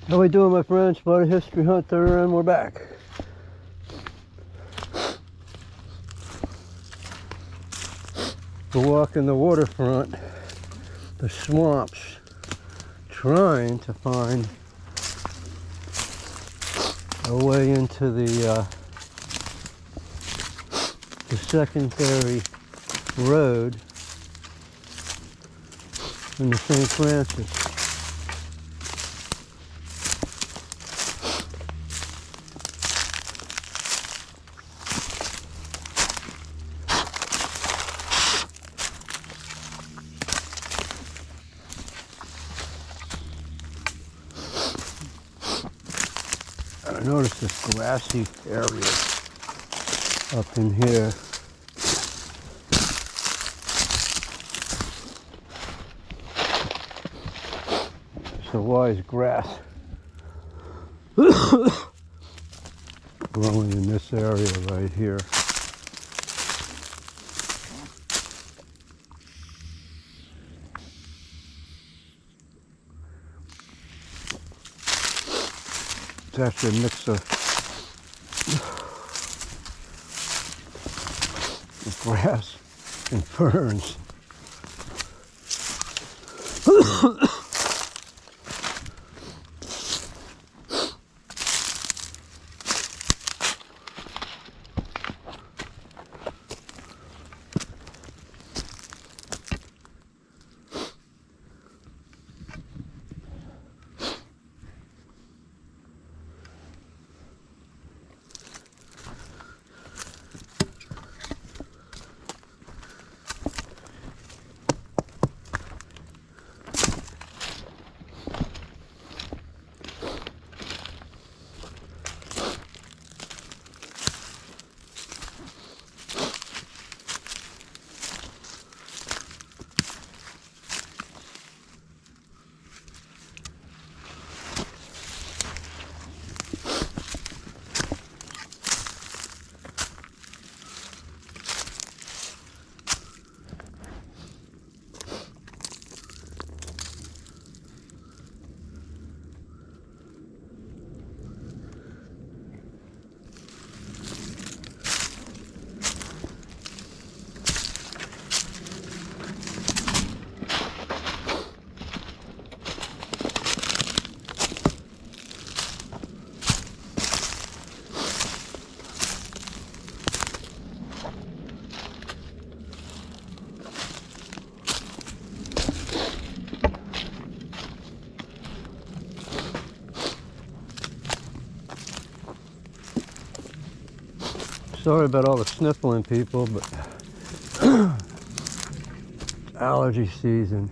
How we doing, my friends? Florida History Hunter, and we're back. We're walking the waterfront, the swamps, trying to find a way into the secondary road in the St. Francis. I noticed this grassy area up in here. So why is grass growing in this area right here? It's actually a mix of grass and ferns. Sorry about all the sniffling, people, but allergy season.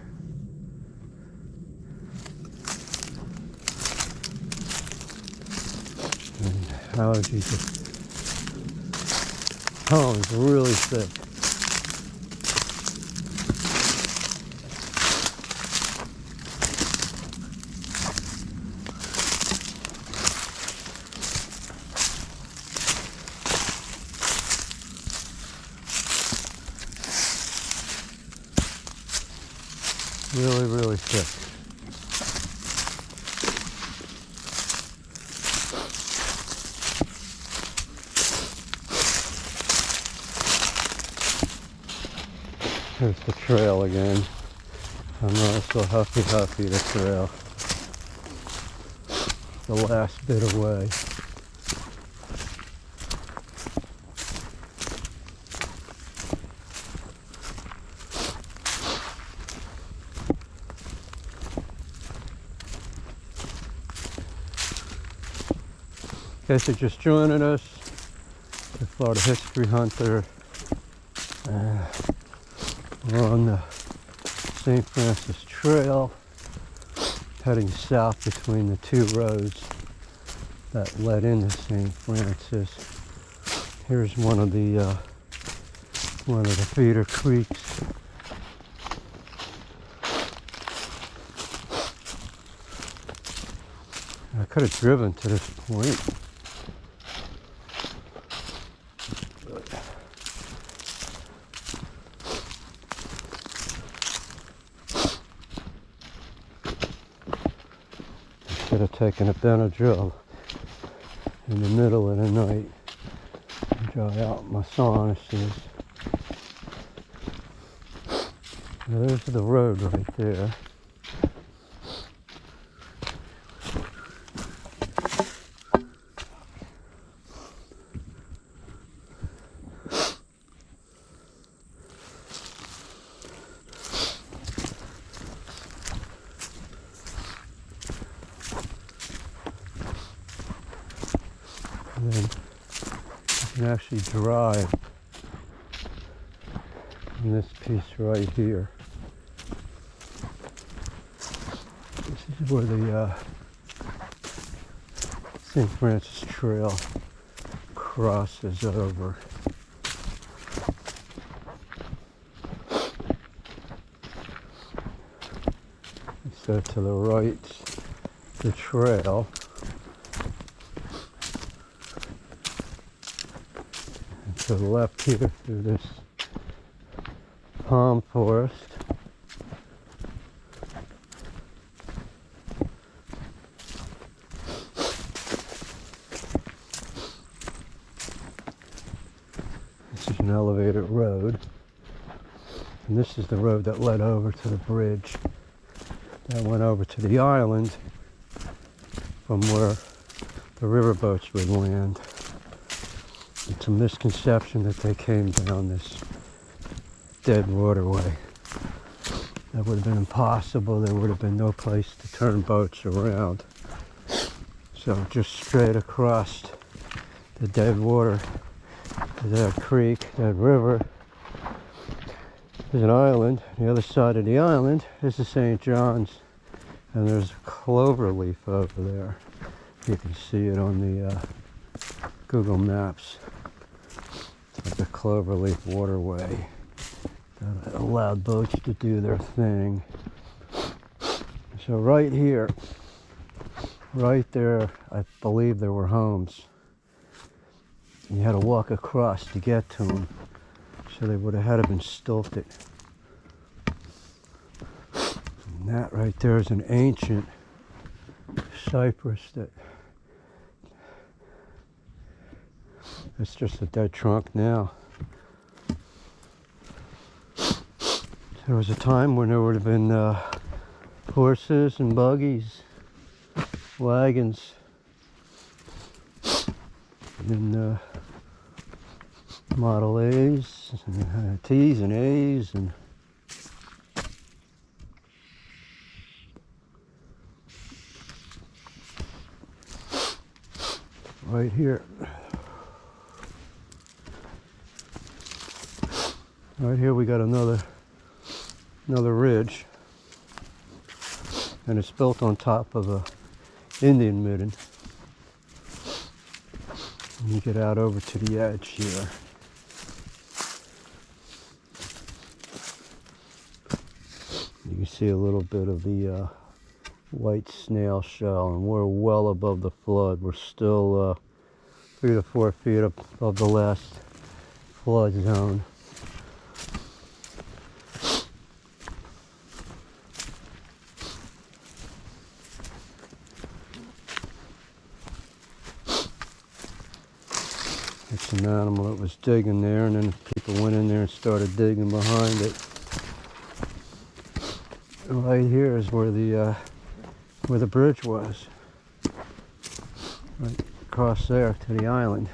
And allergies is really thick. Really thick. Here's the trail again. I'm not so huffy the trail. The last bit away. In case you're just joining us, the Florida History Hunter. We're on the St. Francis Trail, heading south between the two roads that led into St. Francis. Here's one of the feeder creeks. I could have driven to this point. Should of taking a Benadryl in the middle of the night and dry out my sinuses. Now there's the road right there. And then you can actually drive in this piece right here. This is where the St. Francis Trail crosses over. So to the right, the trail. And to the left here through this palm forest. This is an elevated road. And this is the road that led over to the bridge that went over to the island from where the riverboats would land. It's a misconception that they came down this dead waterway. That would have been impossible. There would have been no place to turn boats around. So just straight across the dead water, that creek, that river, there's an island. The other side of the island is the St. John's, and there's a clover leaf over there. You can see it on the Google Maps. It's like a clover leaf waterway that allowed boats to do their thing. So right here, right there, I believe there were homes. You had to walk across to get to them. So they would have had to been stilted. And that right there is an ancient cypress it's just a dead trunk now. There was a time when there would have been horses and buggies, wagons, and Model A's, and T's and A's, and right here. Right here we got another ridge, and it's built on top of a Indian midden. And you get out over to the edge here. You can see a little bit of the white snail shell, and we're well above the flood. We're still 3 to 4 feet above the last flood zone. It's an animal that was digging there, and then people went in there and started digging behind it. Right here is where the bridge was. Right across there to the island.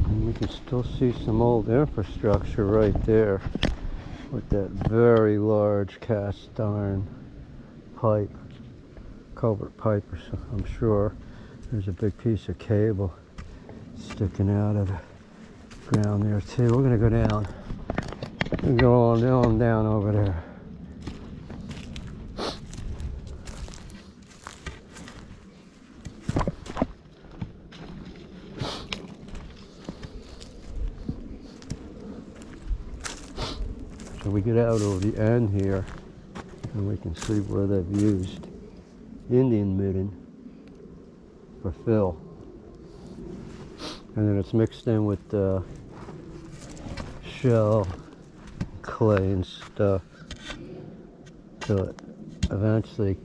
And you can still see some old infrastructure right there with that very large cast iron pipe. Culvert pipe, or so, I'm sure. There's a big piece of cable sticking out of the ground there too. We're gonna go down. We go on down over there. So we get out over the end here, and we can see where they've used Indian midden for fill. and then it's mixed in with shell, clay and stuff till it eventually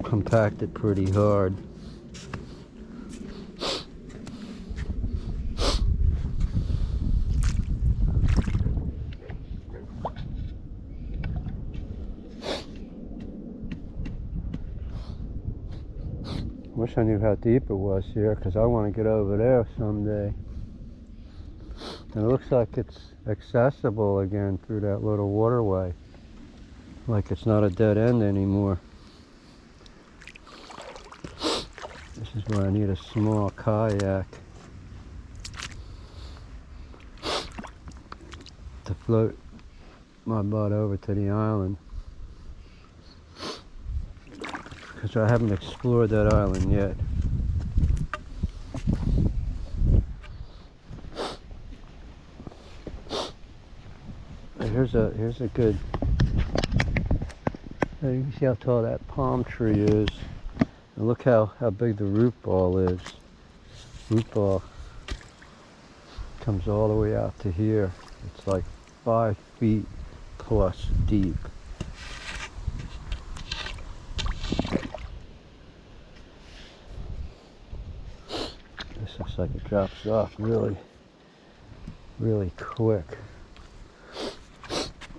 compacted pretty hard. Wish I knew how deep it was here, because I want to get over there someday. And it looks like it's accessible again through that little waterway. Like it's not a dead end anymore. This is where I need a small kayak to float my butt over to the island. Because I haven't explored that island yet. Here's a good. You can see how tall that palm tree is, and look how big the root ball is. Root ball comes all the way out to here. It's like 5 feet plus deep. This looks like it drops off really quick.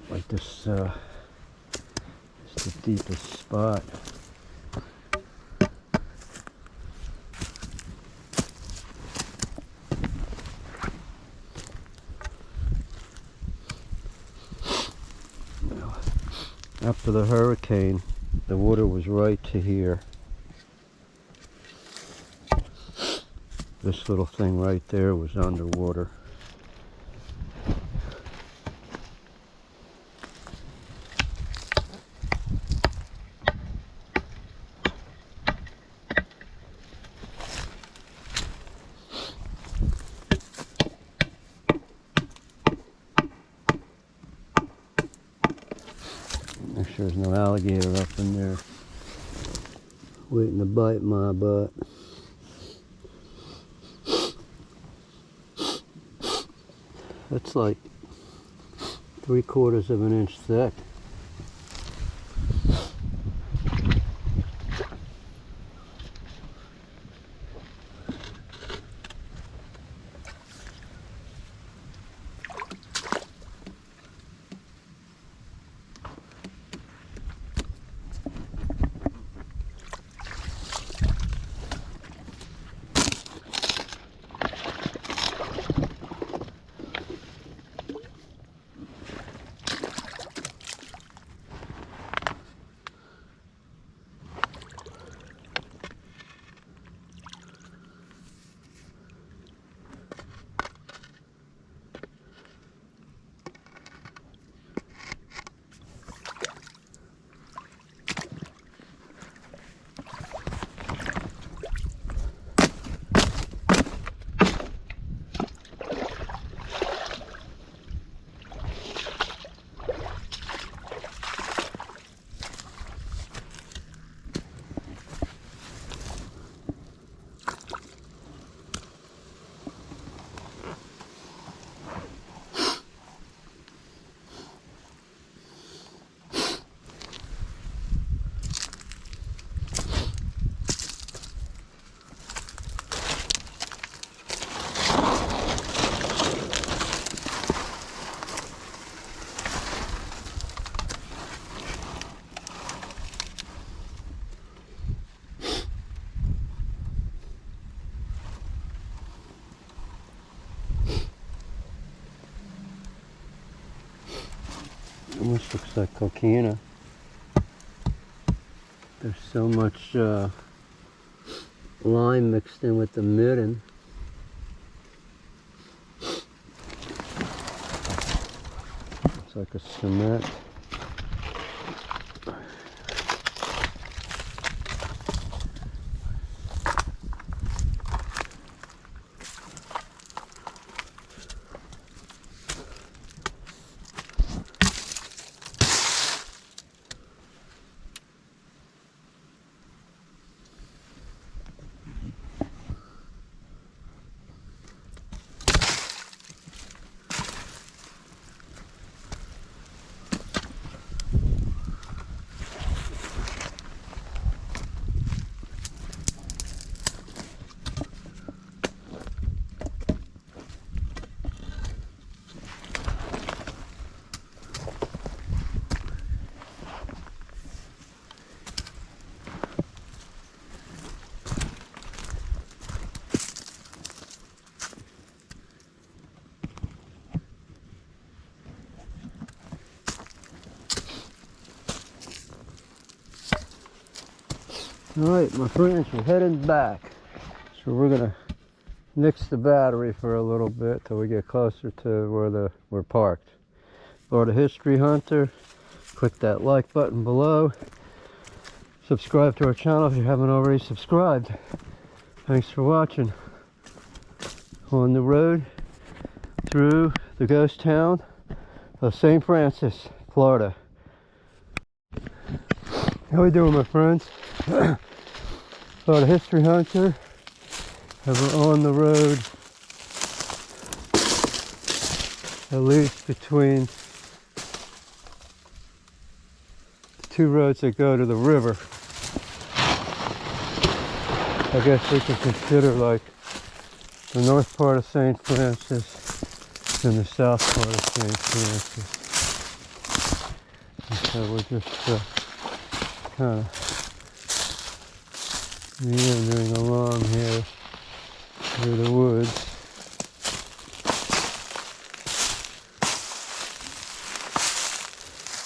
Like this, it's the deepest spot. Now, after the hurricane, the water was right to here. This little thing right there was underwater. Make sure there's no alligator up in there waiting to bite my butt. It's like 3/4 of an inch thick. Almost looks like coquina. There's so much lime mixed in with the midden. It's like a cement. Alright, my friends, we're heading back. So we're gonna nix the battery for a little bit till we get closer to where we're parked. Florida History Hunter, click that like button below. Subscribe to our channel if you haven't already subscribed. Thanks for watching. On the road through the ghost town of St. Francis, Florida. How we doing, my friends? Florida History Hunter. And we're on the road at least between the two roads that go to the river. I guess we can consider like the north part of St. Francis and the south part of St. Francis. And so we're just kind of meandering along here through the woods.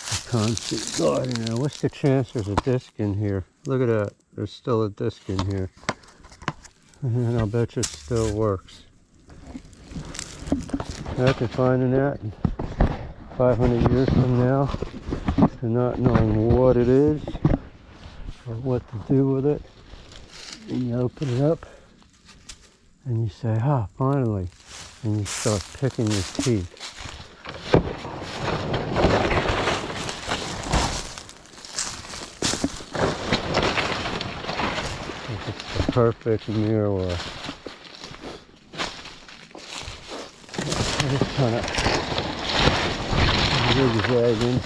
I can't see God, you know, what's the chance there's a disc in here? Look at that, there's still a disc in here. And I'll bet you it still works. After finding that 500 years from now and not knowing what it is or what to do with it, and you open it up and you say, ah, finally, and you start picking your teeth. It's the perfect mirror. Just kind of zigzagging.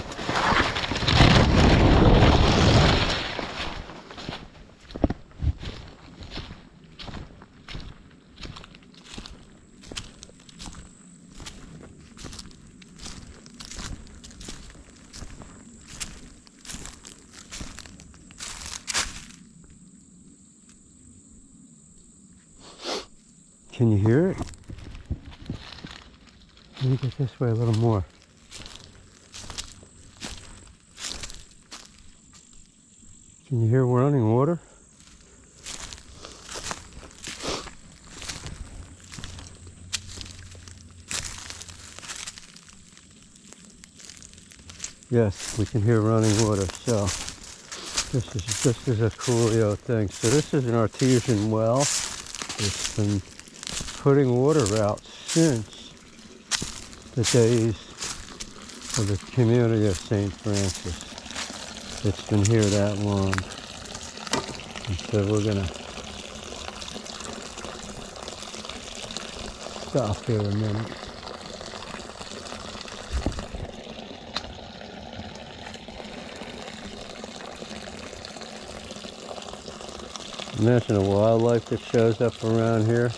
Can you hear it? Let me get this way a little more. Can you hear running water? Yes, we can hear running water. So this is a coolio thing. So this is an artesian well. It's been putting water out since the days of the community of St. Francis. It's been here that long. And so we're gonna stop here a minute. Imagine the wildlife that shows up around here.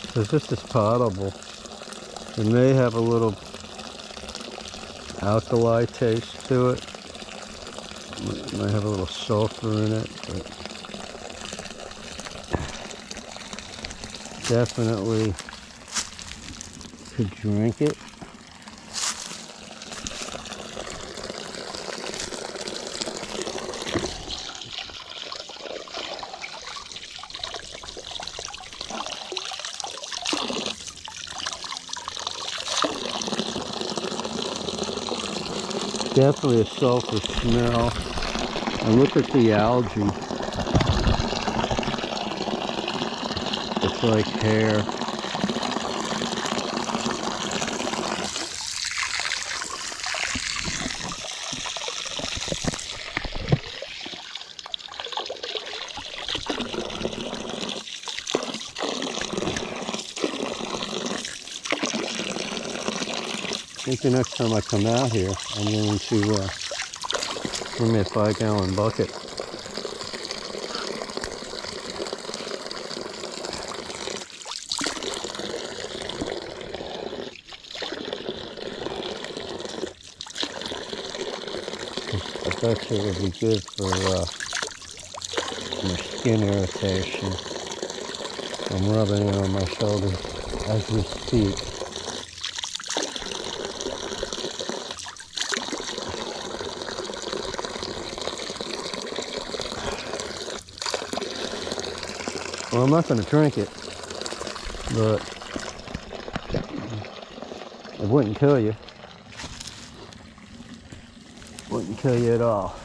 Because this is potable. It may have a little alkali taste to it. It might have a little sulfur in it, but definitely could drink it. Definitely a sulfur smell. And look at the algae. It's like hair. I think the next time I come out here, I'm going to bring me a 5-gallon bucket. I bet you it would be good for my skin irritation. I'm rubbing it on my shoulders as we speak. Well, I'm not going to drink it, but it wouldn't kill you. Wouldn't kill you at all.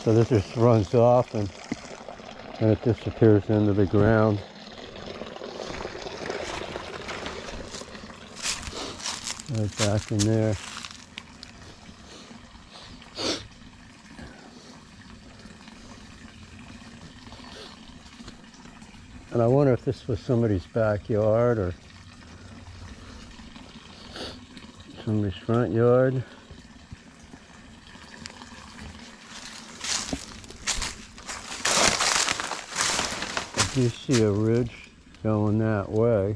So this just runs off and it disappears into the ground. Right back in there. And I wonder if this was somebody's backyard or somebody's front yard. You see a ridge going that way.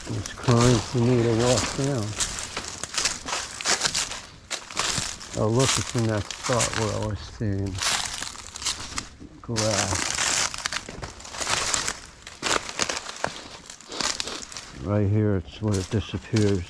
It's crying for me to walk down. Oh look, it's in that spot where I was seeing grass. Right here, it's where it disappears.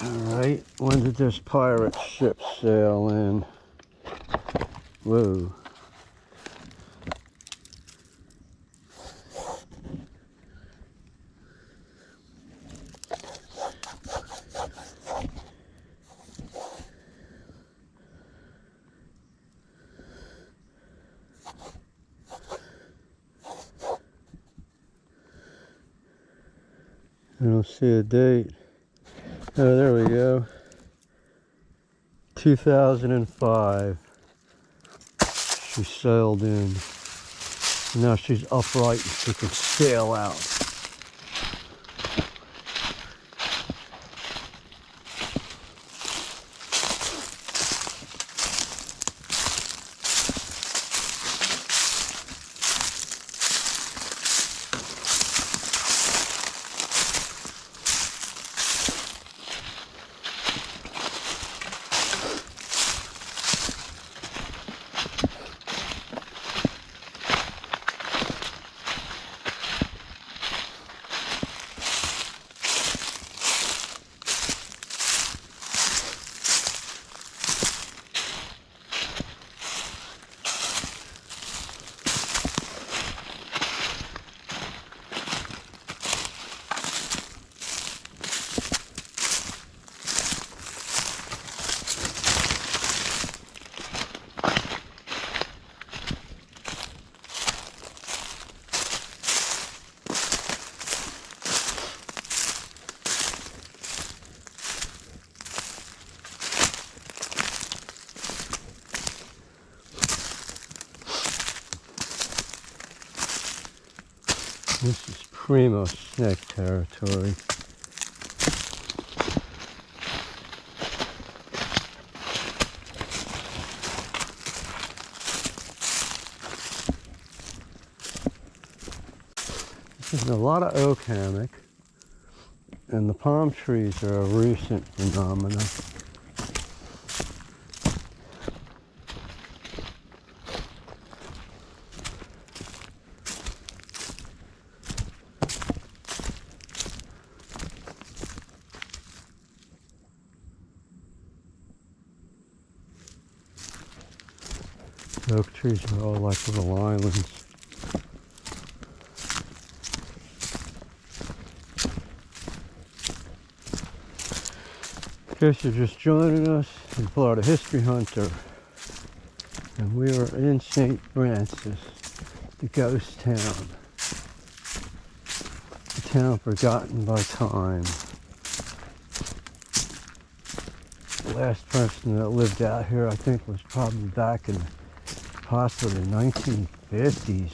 Alright, when did this pirate ship sail in? Whoa. I don't see a date. Oh, there we go. 2005. She sailed in. Now she's upright and she can sail out. This is primo snake territory. There's a lot of oak hammock, and the palm trees are a recent phenomenon. Oak trees are all like little islands. In case you're just joining us, in Florida History Hunter, and we are in St. Francis, the ghost town. The town forgotten by time. The last person that lived out here, I think, was probably back in possibly the 1950s.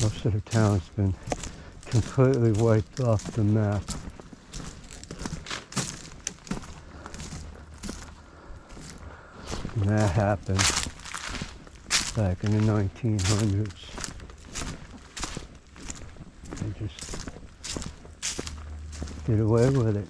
Most of the town's been completely wiped off the map. And that happened back in the 1900s. They just get away with it.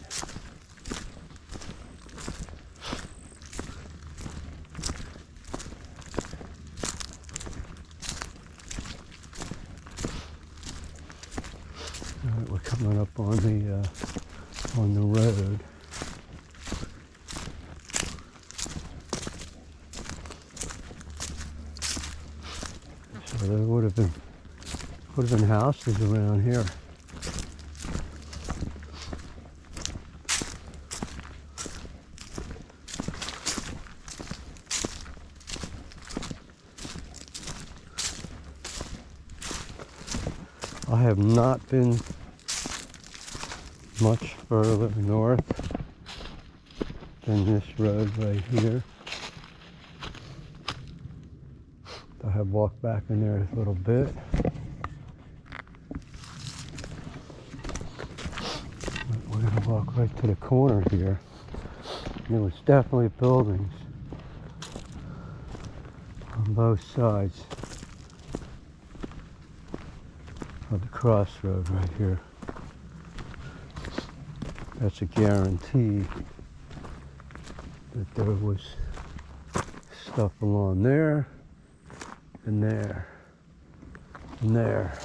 All right, we're coming up on the road. So there would have been houses around here. I have not been much further north than this road right here. I have walked back in there a little bit. We're going to walk right to the corner here. And there was definitely buildings on both sides of the crossroad right here. That's a guarantee that there was stuff along there and there and there.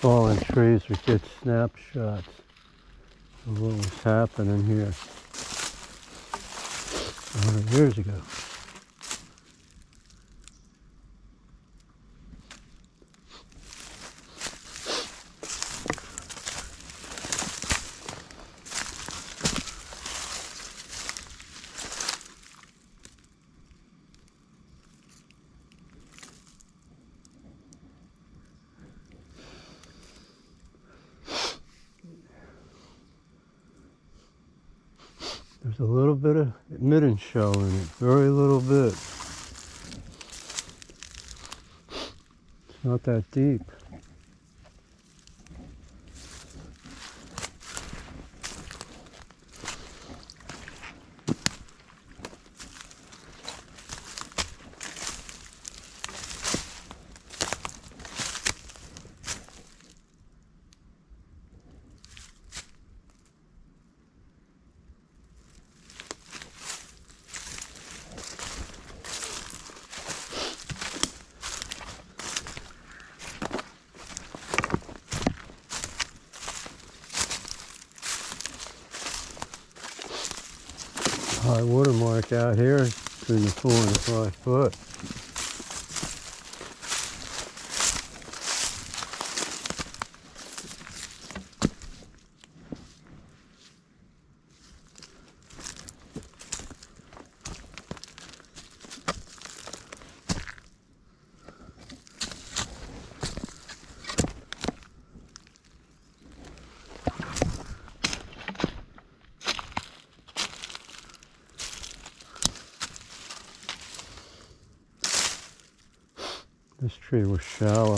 fallen trees are good snapshots of what was happening here 100 years ago. There's a little bit of midden shell in it, very little bit. It's not that deep. High water mark out here between the 4 and the 5 foot. This tree was shallow.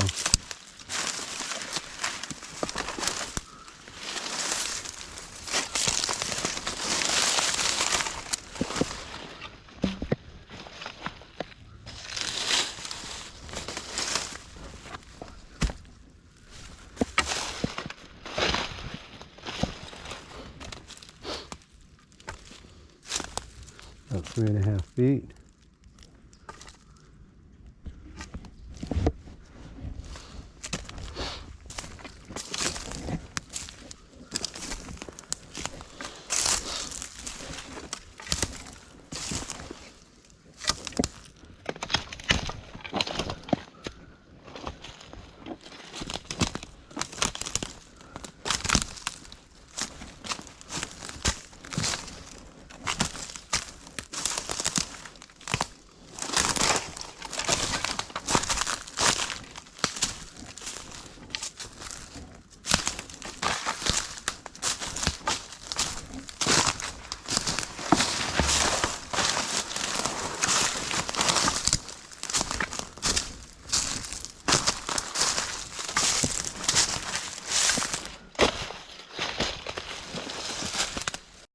About 3.5 feet.